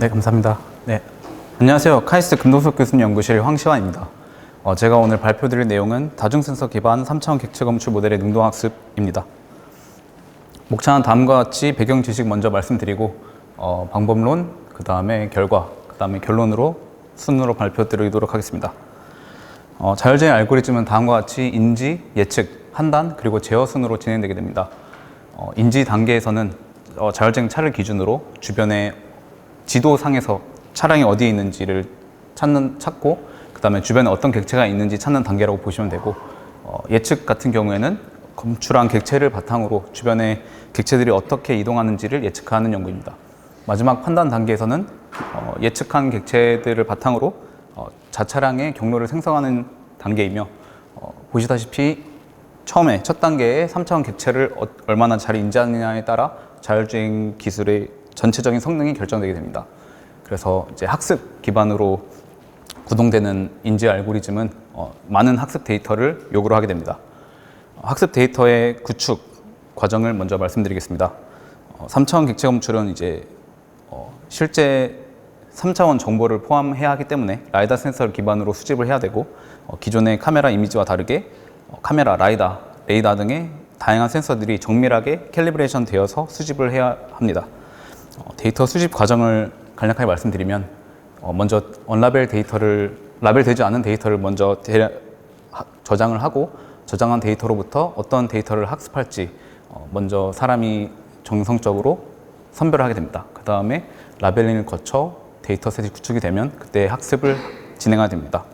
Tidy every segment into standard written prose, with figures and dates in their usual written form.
네, 감사합니다. 네, 안녕하세요. 카이스트 금동석 교수님 연구실 황시환입니다. 제가 오늘 발표드릴 내용은 다중센서 기반 3차원 객체 검출 모델의 능동학습입니다. 목차는 다음과 같이 배경 지식 먼저 말씀드리고 방법론, 그 다음에 결과, 그 다음에 결론으로 순으로 발표드리도록 하겠습니다. 자율주행 알고리즘은 다음과 같이 인지, 예측, 판단, 그리고 제어 순으로 진행되게 됩니다. 인지 단계에서는 자율주행 차를 기준으로 주변의 지도상에서 차량이 어디에 있는지를 찾고 그 다음에 주변에 어떤 객체가 있는지 찾는 단계라고 보시면 되고, 예측 같은 경우에는 검출한 객체를 바탕으로 주변의 객체들이 어떻게 이동하는지를 예측하는 연구입니다. 마지막 판단 단계에서는 예측한 객체들을 바탕으로 자차량의 경로를 생성하는 단계이며, 보시다시피 처음에 첫 단계에 3차원 객체를 얼마나 잘 인지하느냐에 따라 자율주행 기술의 전체적인 성능이 결정되게 됩니다. 그래서 이제 학습 기반으로 구동되는 인지 알고리즘은 많은 학습 데이터를 요구를 하게 됩니다. 학습 데이터의 구축 과정을 먼저 말씀드리겠습니다. 3차원 객체 검출은 이제 실제 3차원 정보를 포함해야 하기 때문에 라이다 센서를 기반으로 수집을 해야 되고, 기존의 카메라 이미지와 다르게 카메라, 라이다, 레이더 등의 다양한 센서들이 정밀하게 캘리브레이션 되어서 수집을 해야 합니다. 데이터 수집 과정을 간략하게 말씀드리면, 먼저 라벨되지 않은 데이터를 먼저 저장을 하고, 저장한 데이터로부터 어떤 데이터를 학습할지 먼저 사람이 정성적으로 선별을 하게 됩니다. 그 다음에 라벨링을 거쳐 데이터셋이 구축이 되면 그때 학습을 진행하게 됩니다.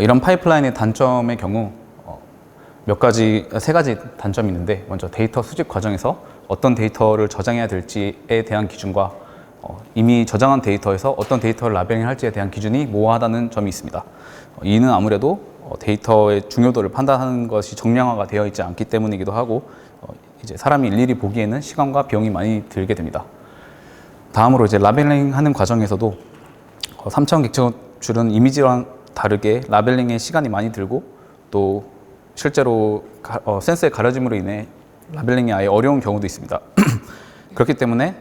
이런 파이프라인의 단점의 경우 세 가지 단점이 있는데, 먼저 데이터 수집 과정에서 어떤 데이터를 저장해야 될지에 대한 기준과 이미 저장한 데이터에서 어떤 데이터를 라벨링 할지에 대한 기준이 모호하다는 점이 있습니다. 이는 아무래도 데이터의 중요도를 판단하는 것이 정량화가 되어 있지 않기 때문이기도 하고, 이제 사람이 일일이 보기에는 시간과 비용이 많이 들게 됩니다. 다음으로 이제 라벨링 하는 과정에서도 3차원 객체 검출은 이미지랑 다르게 라벨링에 시간이 많이 들고, 또 실제로 센서의 가려짐으로 인해 라벨링이 아예 어려운 경우도 있습니다. 그렇기 때문에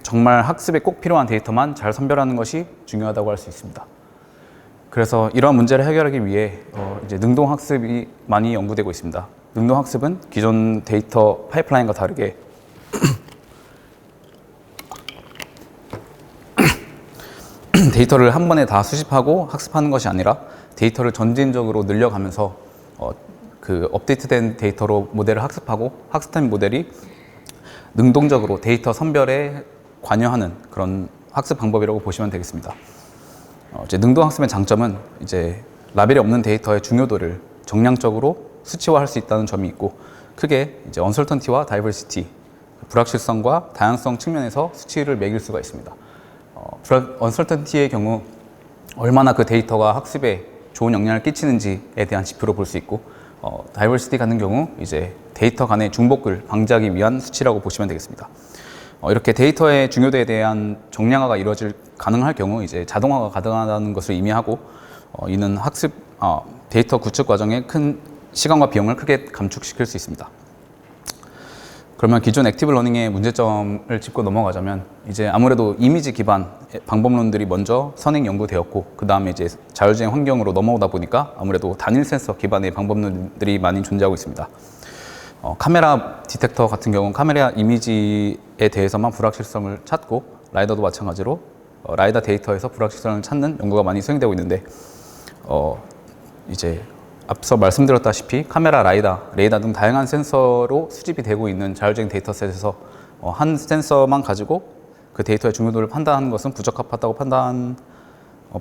정말 학습에 꼭 필요한 데이터만 잘 선별하는 것이 중요하다고 할 수 있습니다. 그래서 이러한 문제를 해결하기 위해 이제 능동학습이 많이 연구되고 있습니다. 능동학습은 기존 데이터 파이프라인과 다르게 데이터를 한 번에 다 수집하고 학습하는 것이 아니라 데이터를 점진적으로 늘려가면서 그 업데이트된 데이터로 모델을 학습하고, 학습된 모델이 능동적으로 데이터 선별에 관여하는 그런 학습 방법이라고 보시면 되겠습니다. 이제 능동학습의 장점은 이제 라벨이 없는 데이터의 중요도를 정량적으로 수치화할 수 있다는 점이 있고, 크게 이제 언설턴티와 다이버시티, 불확실성과 다양성 측면에서 수치를 매길 수가 있습니다. 언설턴티의 경우 얼마나 그 데이터가 학습에 좋은 영향을 끼치는지에 대한 지표로 볼 수 있고, 다이버시티 같은 경우 이제 데이터 간의 중복을 방지하기 위한 수치라고 보시면 되겠습니다. 이렇게 데이터의 중요도에 대한 정량화가 가능할 경우 이제 자동화가 가능하다는 것을 의미하고, 이는 데이터 구축 과정에 큰 시간과 비용을 크게 감축시킬 수 있습니다. 그러면 기존 액티브 러닝의 문제점을 짚고 넘어가자면, 이제 아무래도 이미지 기반 방법론들이 먼저 선행 연구되었고, 그 다음에 이제 자율주행 환경으로 넘어오다 보니까 아무래도 단일 센서 기반의 방법론들이 많이 존재하고 있습니다. 카메라 디텍터 같은 경우는 카메라 이미지에 대해서만 불확실성을 찾고, 라이더도 마찬가지로 라이더 데이터에서 불확실성을 찾는 연구가 많이 수행되고 있는데, 이제 앞서 말씀드렸다시피 카메라, 레이더 등 다양한 센서로 수집이 되고 있는 자율주행 데이터셋에서 한 센서만 가지고 그 데이터의 중요도를 판단하는 것은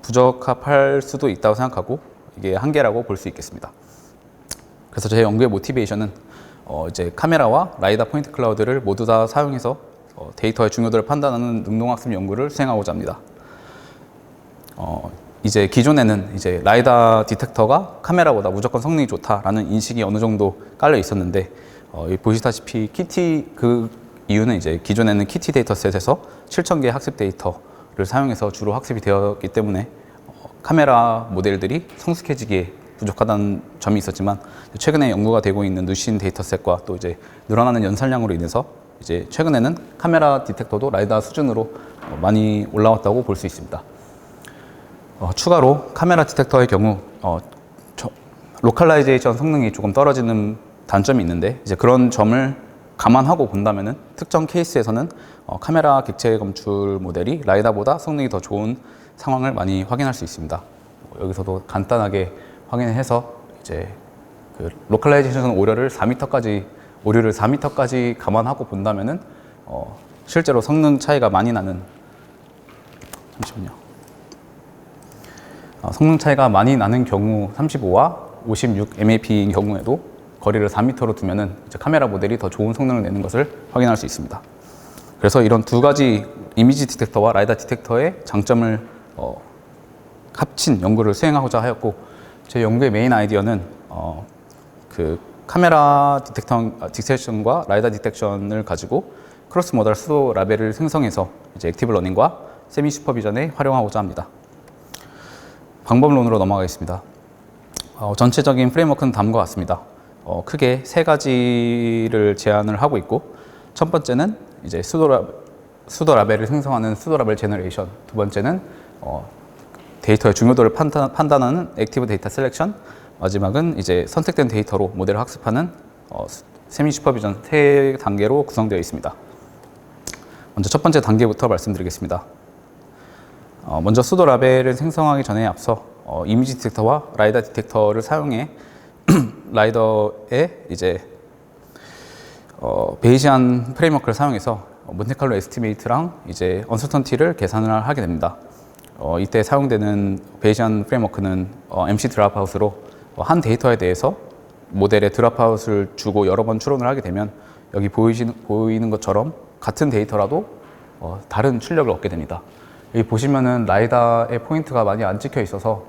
부적합할 수도 있다고 생각하고, 이게 한계라고 볼 수 있겠습니다. 그래서 제 연구의 모티베이션은 이제 카메라와 라이더 포인트 클라우드를 모두 다 사용해서 데이터의 중요도를 판단하는 능동학습 연구를 수행하고자 합니다. 이제 기존에는 이제 라이더 디텍터가 카메라보다 무조건 성능이 좋다라는 인식이 어느 정도 깔려 있었는데, 보시다시피 그 이유는 이제 기존에는 키티 데이터셋에서 7,000개의 학습 데이터를 사용해서 주로 학습이 되었기 때문에 카메라 모델들이 성숙해지기에 부족하다는 점이 있었지만, 최근에 연구가 되고 있는 누신 데이터셋과 또 이제 늘어나는 연산량으로 인해서 이제 최근에는 카메라 디텍터도 라이다 수준으로 많이 올라왔다고 볼 수 있습니다. 추가로 카메라 디텍터의 경우 로컬라이제이션 성능이 조금 떨어지는 단점이 있는데, 이제 그런 점을 감안하고 본다면은 특정 케이스에서는 카메라 객체 검출 모델이 라이다보다 성능이 더 좋은 상황을 많이 확인할 수 있습니다. 여기서도 간단하게 확인해서 이제 그 로컬라이제이션 오류를 4m까지 감안하고 본다면은 실제로 성능 차이가 많이 나는 성능 차이가 많이 나는 경우 35와 56 MAP인 경우에도 거리를 4m로 두면은 이제 카메라 모델이 더 좋은 성능을 내는 것을 확인할 수 있습니다. 그래서 이런 두 가지 이미지 디텍터와 라이다 디텍터의 장점을 합친 연구를 수행하고자 하였고, 제 연구의 메인 아이디어는 그 카메라 디텍션과 라이다 디텍션을 가지고 크로스 모달 수도 라벨을 생성해서 이제 액티브 러닝과 세미 슈퍼비전에 활용하고자 합니다. 방법론으로 넘어가겠습니다. 전체적인 프레임워크는 다음과 같습니다. 크게 세 가지를 제안을 하고 있고, 첫 번째는 이제 수도 라벨을 생성하는 수도 라벨 제너레이션, 두 번째는 데이터의 중요도를 판단하는 액티브 데이터 셀렉션, 마지막은 이제 선택된 데이터로 모델을 학습하는 세미 슈퍼비전 세 단계로 구성되어 있습니다. 먼저 첫 번째 단계부터 말씀드리겠습니다. 먼저 수도 라벨을 생성하기 전에 앞서 이미지 디텍터와 라이다 디텍터를 사용해 라이더에 이제 베이지안 프레임워크를 사용해서 몬테칼로 에스티메이트랑 이제 언서턴티를 계산을 하게 됩니다. 이때 사용되는 베이지안 프레임워크는 MC 드랍아웃으로 한 데이터에 대해서 모델에 드랍아웃을 주고 여러 번 추론을 하게 되면 여기 보이는 것처럼 같은 데이터라도 다른 출력을 얻게 됩니다. 여기 보시면은 라이다의 포인트가 많이 안 찍혀 있어서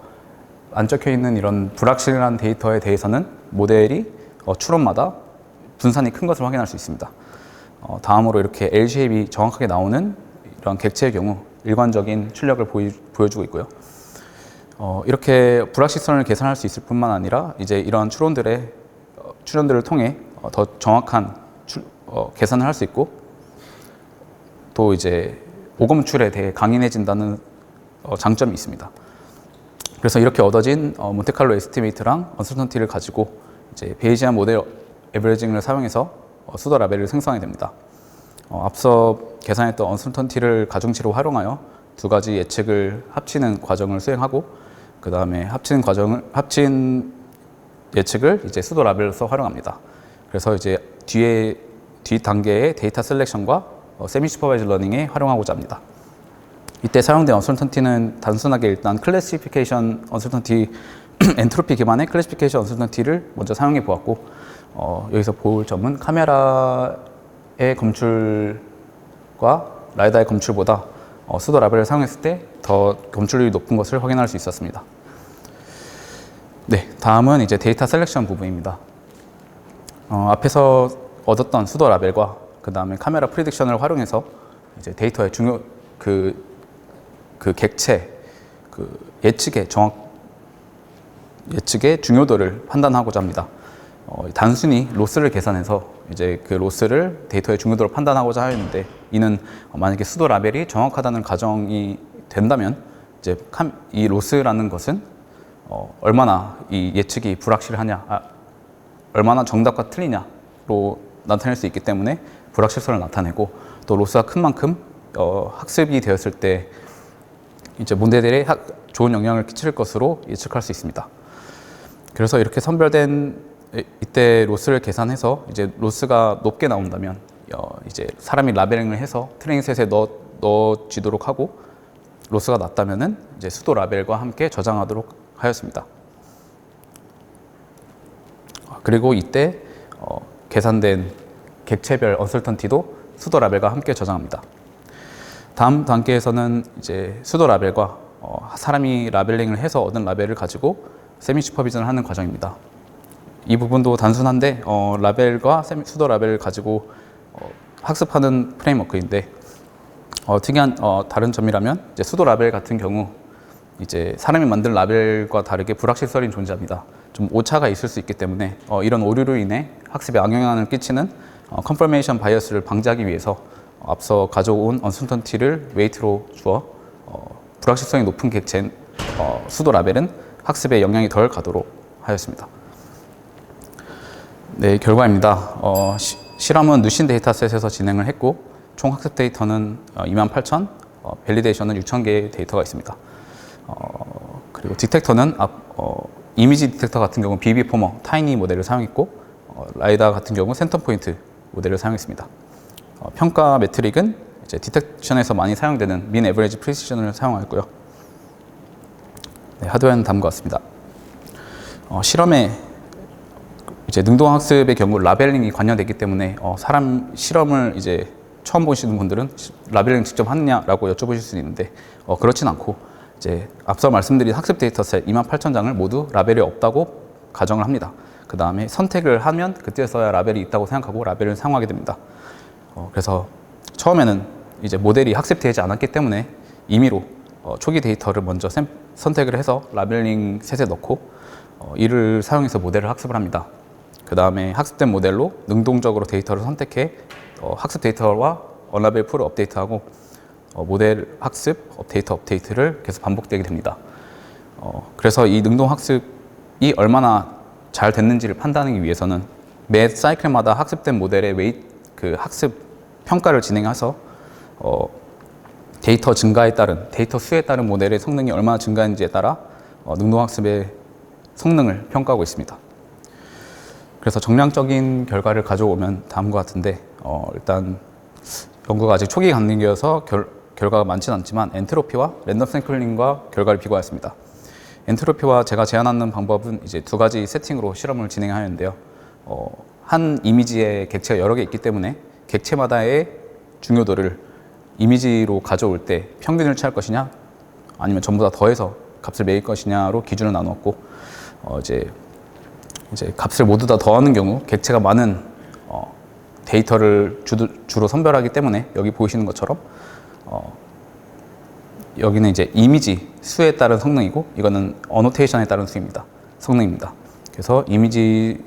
안 적혀 있는 이런 불확실한 데이터에 대해서는 모델이 추론마다 분산이 큰 것을 확인할 수 있습니다. 다음으로 이렇게 L-쉐입이 정확하게 나오는 이런 객체의 경우 일관적인 출력을 보여주고 있고요. 이렇게 불확실성을 계산할 수 있을 뿐만 아니라 이제 이러한 추론들을 통해 더 정확한 계산을 할 수 있고, 또 이제 오검출에 대해 강인해진다는 장점이 있습니다. 그래서 이렇게 얻어진 몬테칼로 에스티메이트랑 언서턴티를 가지고 이제 베이지안 모델 에버리징을 사용해서 수도 라벨을 생성하게 됩니다. 앞서 계산했던 언서턴티를 가중치로 활용하여 두 가지 예측을 합치는 과정을 수행하고, 그 다음에 합친 예측을 이제 수도 라벨로서 활용합니다. 그래서 이제 뒤 단계의 데이터 셀렉션과 세미 슈퍼바이즈 러닝에 활용하고자 합니다. 이때 사용된 언서턴티는 단순하게 일단 클래시피케이션 언서턴티 엔트로피 기반의 클래시피케이션 언서턴티를 먼저 사용해 보았고, 여기서 볼 점은 카메라의 검출과 라이다의 검출보다 수도 라벨을 사용했을 때 더 검출률이 높은 것을 확인할 수 있었습니다. 네, 다음은 이제 데이터 셀렉션 부분입니다. 앞에서 얻었던 수도 라벨과 그 다음에 카메라 프리딕션을 활용해서 이제 데이터의 객체 예측의 중요도를 판단하고자 합니다. 단순히 로스를 계산해서 이제 그 로스를 데이터의 중요도로 판단하고자 하였는데, 이는 만약에 수도 라벨이 정확하다는 가정이 된다면 이제 이 로스라는 것은 얼마나 이 예측이 불확실하냐, 얼마나 정답과 틀리냐로 나타낼 수 있기 때문에 불확실성을 나타내고, 또 로스가 큰 만큼 학습이 되었을 때 이제 모델에 좋은 영향을 끼칠 것으로 예측할 수 있습니다. 그래서 이렇게 선별된 이때 로스를 계산해서 이제 로스가 높게 나온다면 이제 사람이 라벨링을 해서 트레이닝 셋에 넣어지도록 하고, 로스가 낮다면은 이제 수도 라벨과 함께 저장하도록 하였습니다. 그리고 이때 계산된 객체별 언설턴티도 수도 라벨과 함께 저장합니다. 다음 단계에서는 이제 수도 라벨과 사람이 라벨링을 해서 얻은 라벨을 가지고 세미 슈퍼비전을 하는 과정입니다. 이 부분도 단순한데 라벨과 수도 라벨을 가지고 학습하는 프레임워크인데, 특이한 다른 점이라면 이제 수도 라벨 같은 경우 이제 사람이 만든 라벨과 다르게 불확실성이 존재합니다. 좀 오차가 있을 수 있기 때문에 이런 오류로 인해 학습에 악영향을 끼치는 컨퍼메이션 바이어스를 방지하기 위해서 앞서 가져온 언설턴티를 웨이트로 주어 불확실성이 높은 객체인 수도 라벨은 학습에 영향이 덜 가도록 하였습니다. 네, 결과입니다. 실험은 누신 데이터셋에서 진행을 했고 총 학습 데이터는 28,000, 밸리데이션은 6,000개의 데이터가 있습니다. 그리고 디텍터는 이미지 디텍터 같은 경우는 BB 포머, 타이니 모델을 사용했고 라이다 같은 경우는 센터 포인트 모델을 사용했습니다. 평가 매트릭은 이제 디텍션에서 많이 사용되는 민 에버리지 프리시전을 사용하였고요. 네, 하드웨어는 다음과 같습니다. 실험에 이제 능동학습의 경우 라벨링이 관여됐기 때문에 사람 실험을 이제 처음 보시는 분들은 라벨링 직접 하느냐라고 여쭤보실 수 있는데 그렇진 않고 이제 앞서 말씀드린 학습 데이터셋 28,000장을 모두 라벨이 없다고 가정을 합니다. 그 다음에 선택을 하면 그때서야 라벨이 있다고 생각하고 라벨을 사용하게 됩니다. 그래서 처음에는 이제 모델이 학습되지 않았기 때문에 임의로 초기 데이터를 먼저 선택을 해서 라벨링 셋에 넣고 이를 사용해서 모델을 학습을 합니다. 그 다음에 학습된 모델로 능동적으로 데이터를 선택해 학습 데이터와 언라벨 풀을 업데이트하고 모델 학습, 업데이트를 계속 반복되게 됩니다. 그래서 이 능동 학습이 얼마나 잘 됐는지를 판단하기 위해서는 매 사이클마다 학습된 모델의 그 학습 평가를 진행해서 데이터 증가에 따른 데이터 수에 따른 모델의 성능이 얼마나 증가했는지에 따라 능동 학습의 성능을 평가하고 있습니다. 그래서 정량적인 결과를 가져오면 다음과 같은데 일단 연구가 아직 초기 단계여서 결과가 많지는 않지만 엔트로피와 랜덤 샘플링과 결과를 비교하였습니다. 엔트로피와 제가 제안하는 방법은 이제 두 가지 세팅으로 실험을 진행하였는데요. 한 이미지에 객체가 여러 개 있기 때문에 객체마다의 중요도를 이미지로 가져올 때 평균을 취할 것이냐 아니면 전부 다 더해서 값을 매길 것이냐로 기준을 나누었고 이제 값을 모두 다 더하는 경우 객체가 많은 데이터를 주로 선별하기 때문에 여기 보이시는 것처럼 여기는 이제 이미지 수에 따른 성능이고 이거는 어노테이션에 따른 성능입니다. 그래서 이미지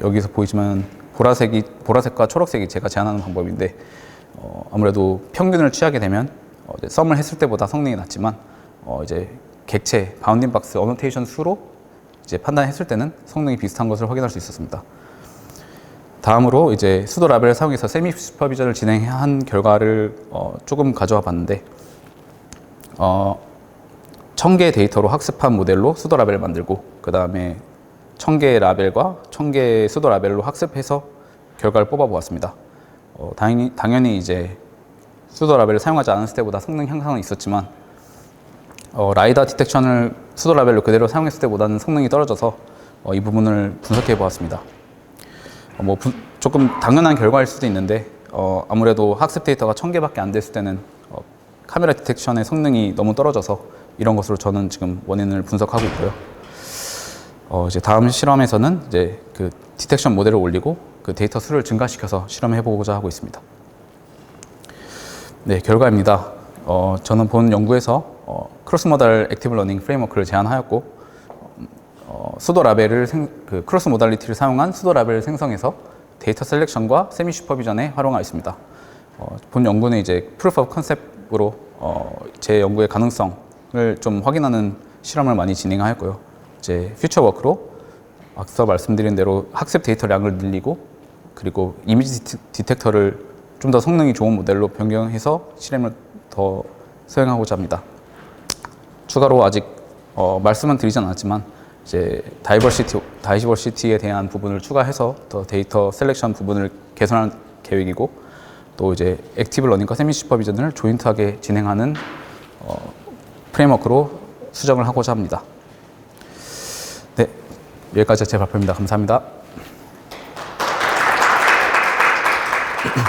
여기서 보이지만 보라색과 초록색이 제가 제안하는 방법인데 아무래도 평균을 취하게 되면 썸을 했을 때보다 성능이 낮지만 이제 객체 바운딩 박스 어노테이션 수로 이제 판단했을 때는 성능이 비슷한 것을 확인할 수 있었습니다. 다음으로 이제 수도 라벨을 사용해서 세미 슈퍼비전을 진행한 결과를 조금 가져와 봤는데 1000개의 데이터로 학습한 모델로 수도 라벨을 만들고 그 다음에 1000개의 라벨과 1000개의 수도 라벨로 학습해서 결과를 뽑아 보았습니다. 당연히 이제 수도 라벨을 사용하지 않았을 때보다 성능 향상은 있었지만 라이다 디텍션을 수도 라벨로 그대로 사용했을 때보다는 성능이 떨어져서 이 부분을 분석해 보았습니다. 조금 당연한 결과일 수도 있는데 아무래도 학습 데이터가 1000개밖에 안 됐을 때는 카메라 디텍션의 성능이 너무 떨어져서 이런 것으로 저는 지금 원인을 분석하고 있고요. 이제 다음 실험에서는 이제 그 디텍션 모델을 올리고 그 데이터 수를 증가시켜서 실험해 보고자 하고 있습니다. 네, 결과입니다. 저는 본 연구에서 크로스 모달 액티브 러닝 프레임워크를 제안하였고 수도 라벨을 크로스 모달리티를 사용한 수도 라벨을 생성해서 데이터 셀렉션과 세미 슈퍼비전에 활용하였습니다. 본 연구는 이제 프루프 오브 컨셉으로 제 연구의 가능성을 좀 확인하는 실험을 많이 진행하였고요. 이제 퓨처 워크로 앞서 말씀드린 대로 학습 데이터량을 늘리고 그리고 이미지 디텍터를 좀 더 성능이 좋은 모델로 변경해서 실험을 더 수행하고자 합니다. 추가로 아직 말씀은 드리진 않았지만 이제 다이버시티에 대한 부분을 추가해서 더 데이터 셀렉션 부분을 개선할 계획이고 또 이제 액티브 러닝과 세미 슈퍼비전을 조인트하게 진행하는 프레임워크로 수정을 하고자 합니다. 네, 여기까지 제 발표입니다. 감사합니다.